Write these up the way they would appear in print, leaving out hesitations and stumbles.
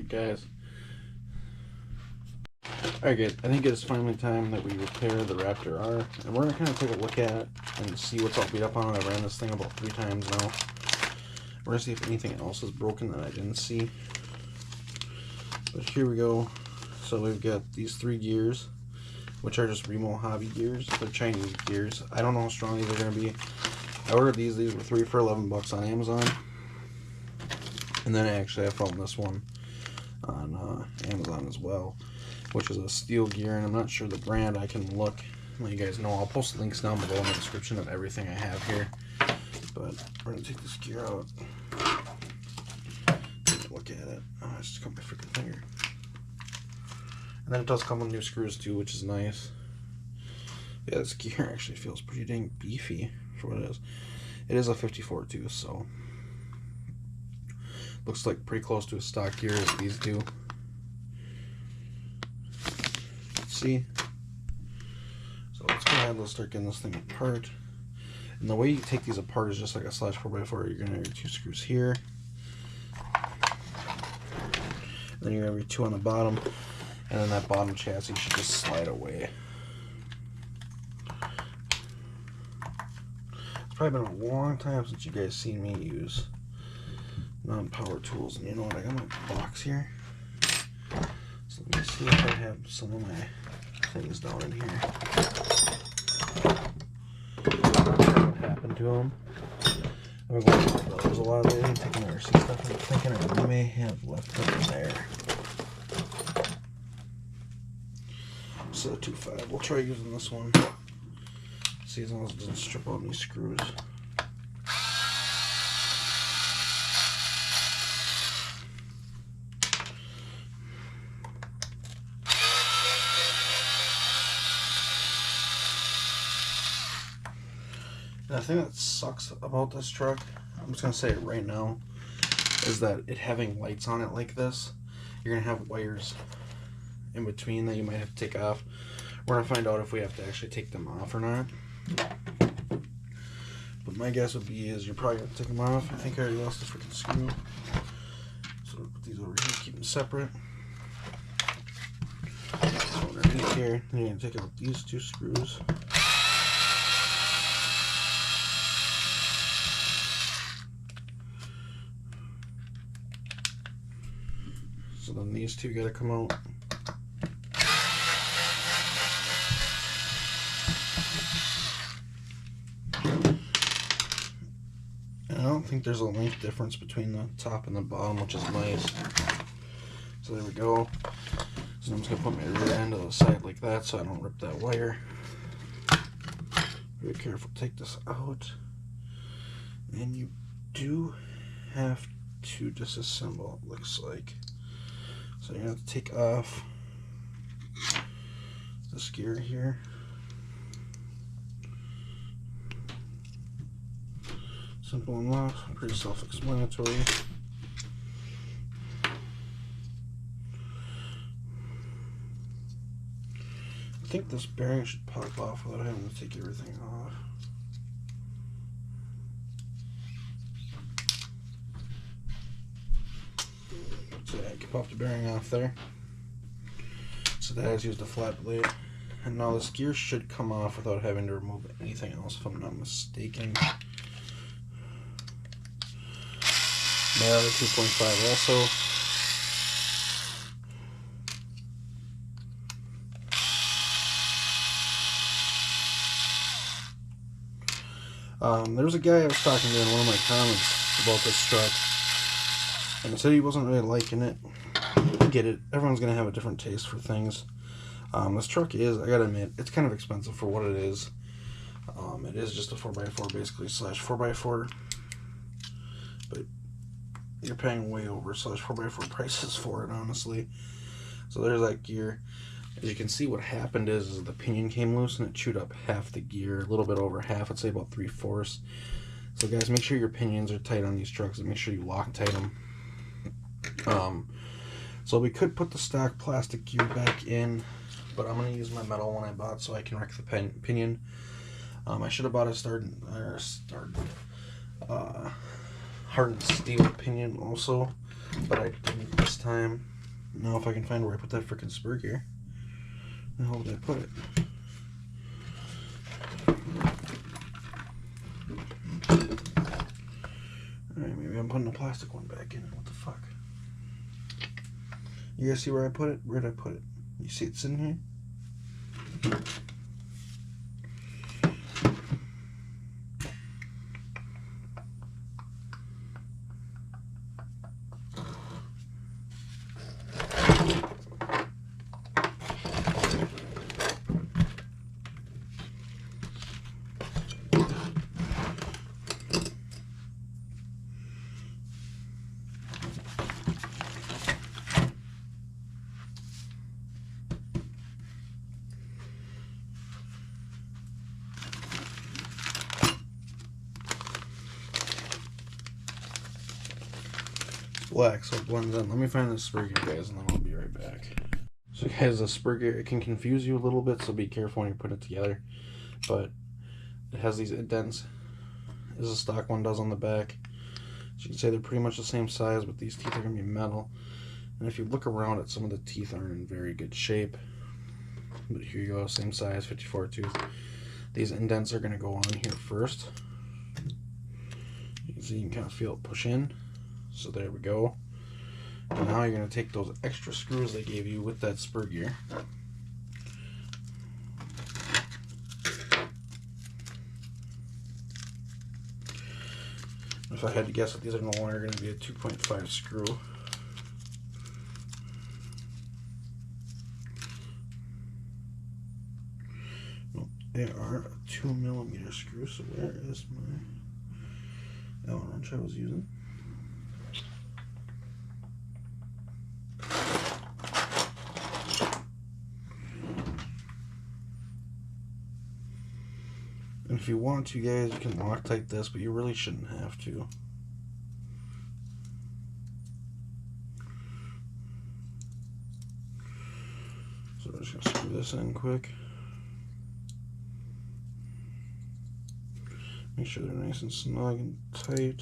guys. Alright guys, I think it is finally time that we repair the Raptor R, and we're going to kind of take a look at it and see what's all beat up on it. I ran this thing about 3 times now. We're going to see if anything else is broken that I didn't see. But here we go. So we've got these 3 gears, which are just Remo hobby gears. They're Chinese gears. I don't know how strong these are going to be. I ordered these were 3 for $11 on Amazon. And then actually I found this one on Amazon as well, which is a steel gear, and I'm not sure the brand. I can look, let you guys know. I'll post links down below in the description of everything I have here. But we're going to take this gear out. Look at it. Oh, I just cut my freaking finger. And then it does come with new screws too, which is nice. Yeah, this gear actually feels pretty dang beefy for what it is. It is a 54 too, so looks like pretty close to a stock gear as these do. See? So let's go ahead, let's start getting this thing apart. And the way you take these apart is just like a slash 4x4. You're going to have your 2 screws here. Then you're going to have your 2 on the bottom. And then that bottom chassis should just slide away. It's probably been a long time since you guys seen me use non-power tools. And you know what? I got my box here. So let me see if I have some of my things down in here. What happened to them? I'm going to throw those a lot of it. Taking my receipt stuff. I'm thinking I may have left them in there. So 2.5. We'll try using this one. See, as long as it doesn't strip out any screws. And the thing that sucks about this truck, I'm just going to say it right now, is that it having lights on it like this, you're going to have wires in between that you might have to take off. We're going to find out if we have to actually take them off or not. But my guess would be is you're probably going to take them off. I think I already lost the freaking screw. So we'll put these over here, keep them separate. So underneath here, then you're going to take out these 2 screws. So then these 2 got to come out. And I don't think there's a length difference between the top and the bottom, which is nice. So there we go. So I'm just going to put my rear end to the side like that so I don't rip that wire. Be careful, take this out. And you do have to disassemble, it looks like. So you're going to have to take off this gear here. Simple enough, pretty self-explanatory. I think this bearing should pop off without having to take everything off. So I can pop the bearing off there. So that has used a flat blade. And now this gear should come off without having to remove anything else, if I'm not mistaken. My other 2.5 also. There was a guy I was talking to in one of my comments about this truck, and he said he wasn't really liking it. I get it. Everyone's going to have a different taste for things. This truck is, I gotta admit, it's kind of expensive for what it is. It is just a 4x4 basically, slash 4x4. But you're paying way over slash 4x4 prices for it, honestly. So there's that gear. As you can see, what happened is the pinion came loose and it chewed up half the gear, a little bit over half, I'd say about 3/4. So guys, make sure your pinions are tight on these trucks and make sure you Loctite them. So we could put the stock plastic gear back in, but I'm going to use my metal one I bought so I can wreck the pinion. I should have bought a hardened steel pinion also, but I didn't this time. Now if I can find where I put that frickin' spur gear. Where the hell did I put it? Alright, maybe I'm putting the plastic one back in. What the fuck? You guys see where I put it? Where did I put it? You see it's in here? Black, so it blends in. Let me find this spur gear, guys, and then I'll be right back. So guys, the spur gear, it can confuse you a little bit, so be careful when you put it together. But it has these indents, as the stock one does on the back. As you can say, they're pretty much the same size, but these teeth are going to be metal. And if you look around it, some of the teeth aren't in very good shape. But here you go, same size, 54 tooth. These indents are going to go on here first. You can see, you can kind of feel it push in. So there we go. And now you're going to take those extra screws they gave you with that spur gear. If I had to guess, these are no longer going to be a 2.5 screw. Nope, they are a 2mm screw. So where is my Allen wrench I was using? And if you want to, guys, you can Loctite this, but you really shouldn't have to. So I'm just going to screw this in quick. Make sure they're nice and snug and tight.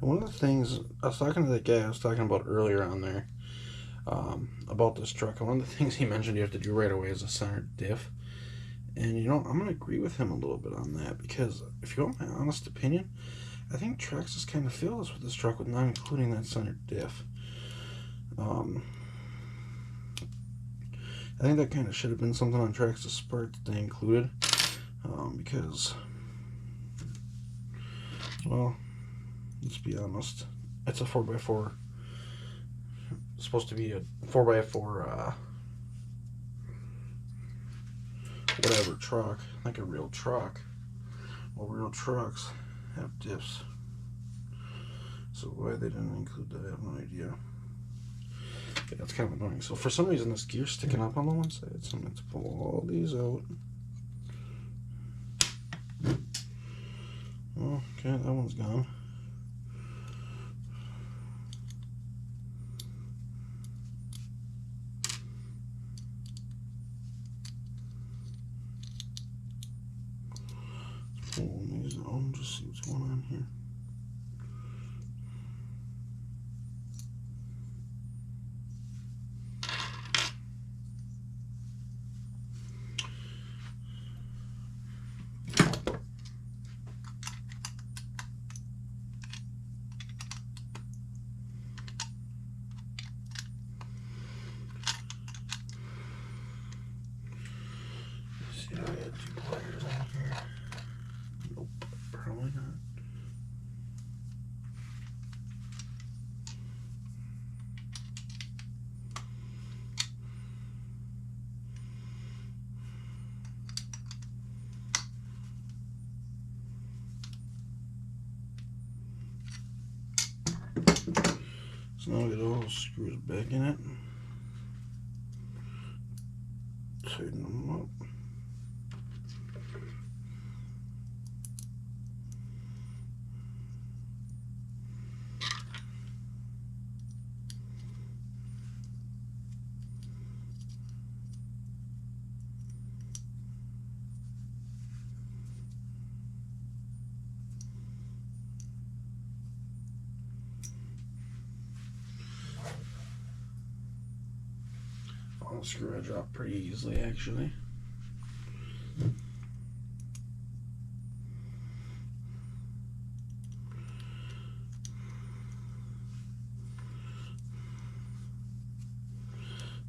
One of the things I was talking to the guy I was talking about earlier on there about this truck, and one of the things he mentioned you have to do right away is a center diff. And you know, I'm going to agree with him a little bit on that, because if you want my honest opinion, I think Traxxas kind of failed us with this truck with not including that center diff. I think that kind of should have been something on Traxxas part that they included, because, well, let's be honest, it's a 4x4. It's supposed to be a 4x4 whatever truck, like a real truck. Well, real trucks have diffs, so why they didn't include that, I have no idea. Yeah, that's kind of annoying. So for some reason this gear's sticking up on the one side, so I'm going to pull all these out. Oh, okay, that one's gone. Pull these out and just see what's going on here. See, do I had 2 pliers on here? Nope, probably not. So now we get all those screws back in it. Tighten them up. I'll screw edge off pretty easily, actually.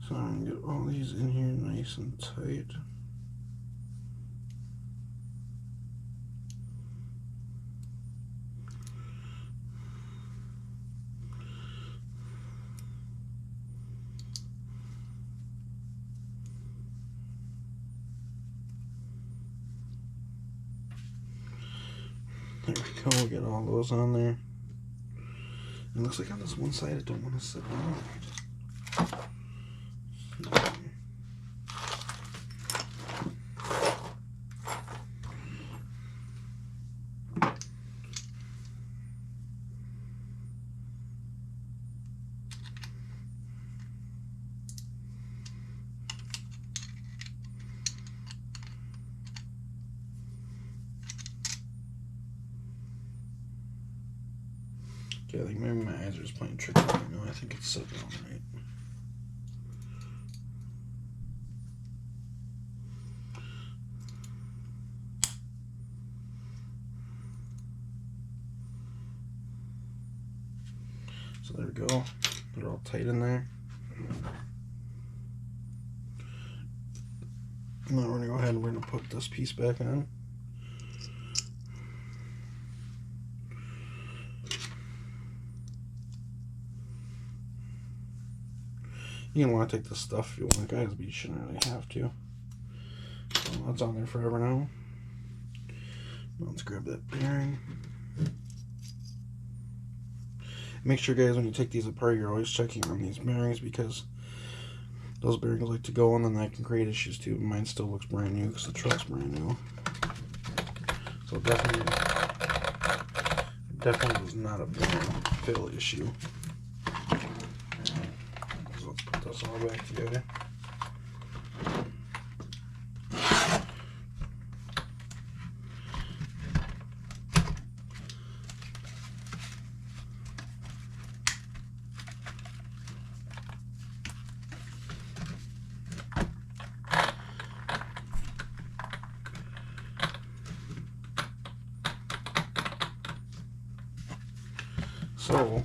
So I'm going to get all these in here nice and tight. There we go, we'll get all those on there. It looks like on this one side I don't want to sit down. Okay, I think maybe my eyes are just playing tricks on me. No, I think it's sitting all right. So there we go. They're all tight in there. Now we're going to go ahead and we're going to put this piece back on. You can want to take this stuff if you want, guys, but you shouldn't really have to. So that's on there forever now. Let's grab that bearing. Make sure, guys, when you take these apart, you're always checking on these bearings, because those bearings like to go, and then that can create issues too. Mine still looks brand new because the truck's brand new. So definitely was not a bearing fill issue. So let's put this all back together. So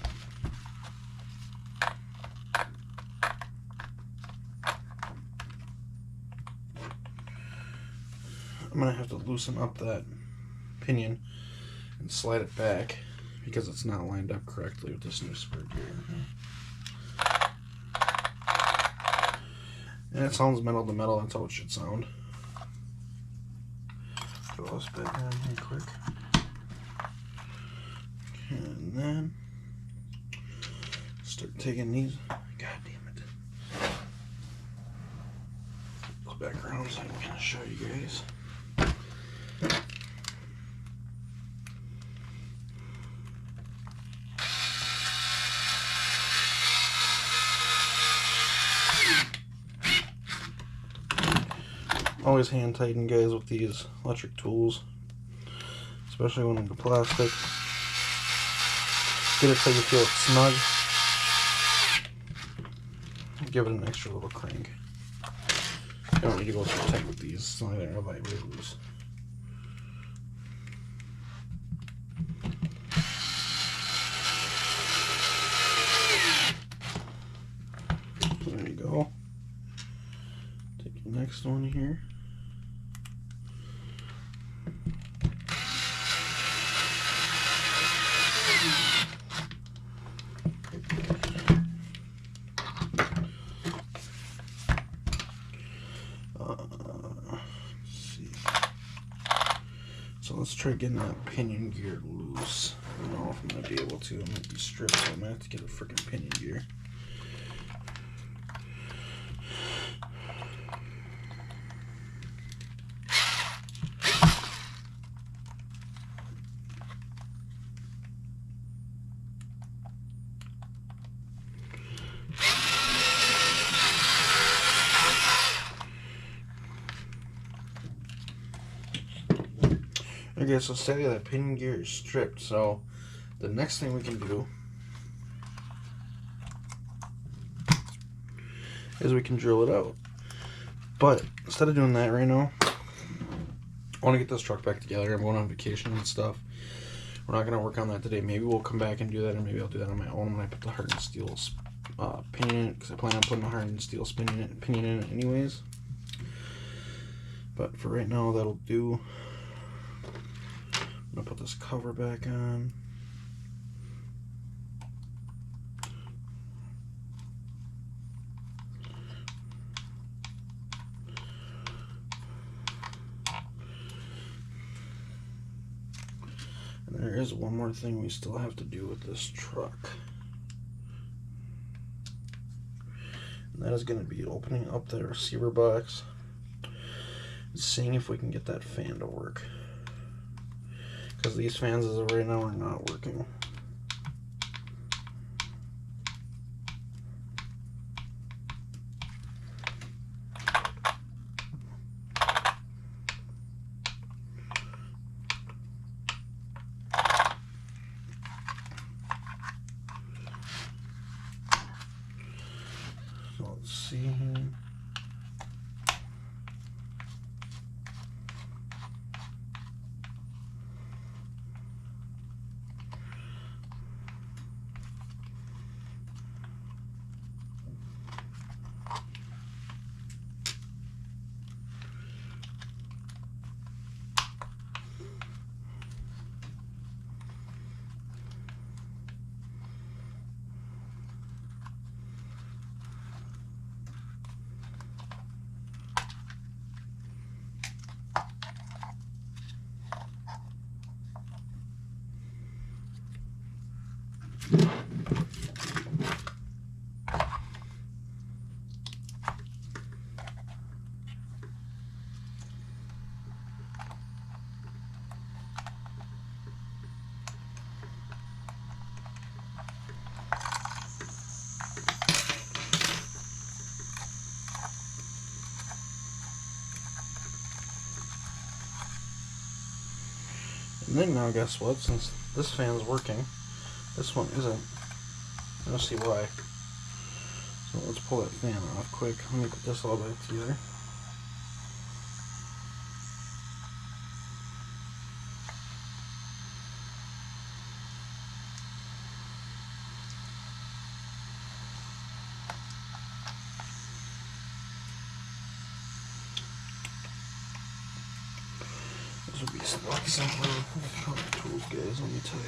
I'm going to have to loosen up that pinion and slide it back because it's not lined up correctly with this new spur gear. And it sounds metal to metal, that's how it should sound. Throw this back on here quick. And then start taking these. God damn it. Those backgrounds I'm going to show you guys. Always hand tighten, guys, with these electric tools, especially when they're plastic. Get it so you feel it snug. Give it an extra little crank. You don't need to go too tight with these, it's not going to vibrate loose. So there you go. Take the next one here. So let's try getting that pinion gear loose. I don't know if I'm going to be able to. I'm going to be stripped, so I'm going to have to get a freaking pinion gear. Okay, so steady, that pinion gear is stripped, so the next thing we can do is we can drill it out. But instead of doing that right now, I want to get this truck back together. I'm going on vacation and stuff. We're not going to work on that today. Maybe we'll come back and do that, or maybe I'll do that on my own when I put the hardened steel paint in it, because I plan on putting the hardened steel pinion in it anyways. But for right now, that'll do. I'm going to put this cover back on. And there is one more thing we still have to do with this truck. And that is going to be opening up the receiver box and seeing if we can get that fan to work. Because these fans as of right now are not working. So let's see here. And then now guess what, since this fan's working, this one isn't. You'll see why. So let's pull that fan off quick. Let me put this all back together. This would be a lot simpler with power tools, guys, let me tell you.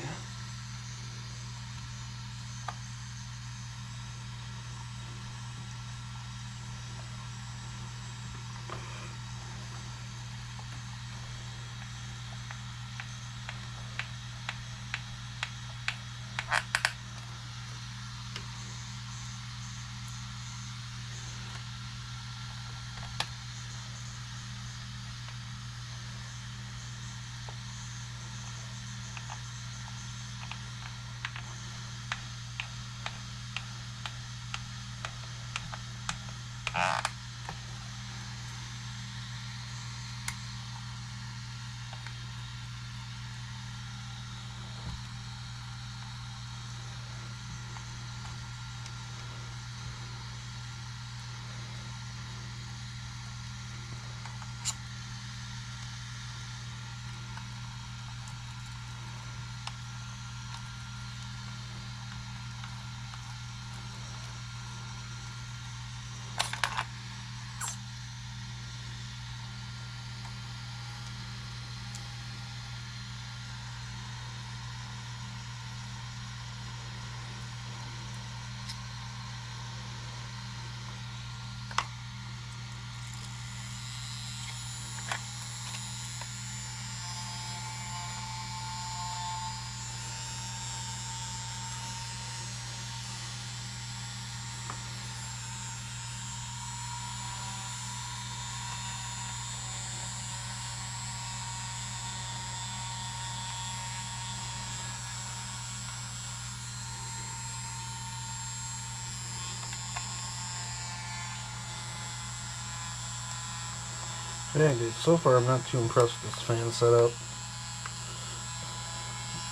Yeah, dude, so far I'm not too impressed with this fan setup.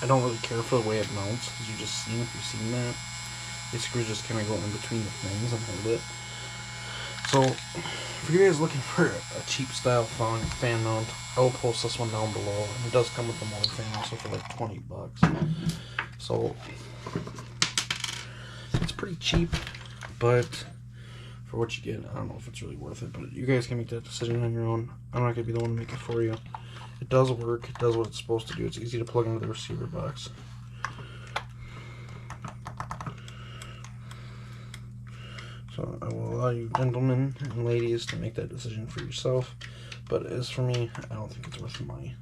I don't really care for the way it mounts, as you just seen, if you've seen that. These screws just kind of go in between the things and hold it. So, if you guys looking for a cheap style fan mount, I will post this one down below. And it does come with the motor fan also for like 20 bucks. So, it's pretty cheap, but for what you get, I don't know if it's really worth it. But you guys can make that decision on your own. I'm not going to be the one to make it for you. It does work. It does what it's supposed to do. It's easy to plug into the receiver box. So I will allow you gentlemen and ladies to make that decision for yourself. But as for me, I don't think it's worth the money.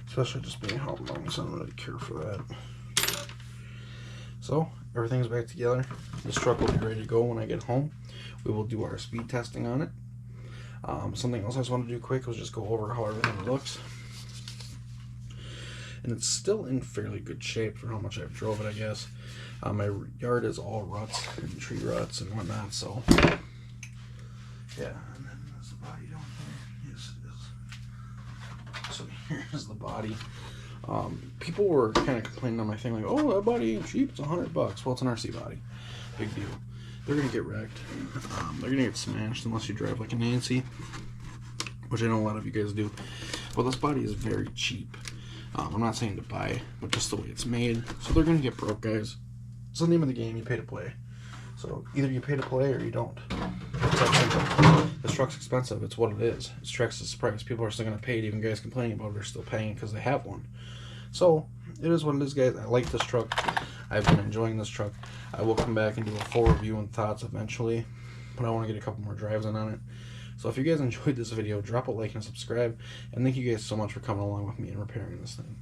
Especially just being home alone, so I don't really care for that. So everything's back together. This truck will be ready to go when I get home. We will do our speed testing on it. Something else I just wanted to do quick was just go over how everything looks. And it's still in fairly good shape for how much I've drove it, I guess. My yard is all ruts and tree ruts and whatnot, so yeah. And then there's the body down here. Yes, it is. So here's the body. People were kind of complaining on my thing, like, oh, that body ain't cheap, it's $100. Well, it's an RC body. Big deal. They're gonna get wrecked. They're gonna get smashed unless you drive like a Nancy, which I know a lot of you guys do. Well, this body is very cheap. I'm not saying to buy, but just the way it's made. So they're gonna get broke, guys. It's the name of the game. You pay to play. So either you pay to play or you don't. It's that simple. This truck's expensive. It's what it is. It's Traxxas price. People are still gonna pay it. Even guys complaining about it are still paying because they have one. So it is what it is, guys. I like this truck. I've been enjoying this truck. I will come back and do a full review and thoughts eventually, but I want to get a couple more drives in on it. So if you guys enjoyed this video, drop a like and subscribe, and thank you guys so much for coming along with me and repairing this thing.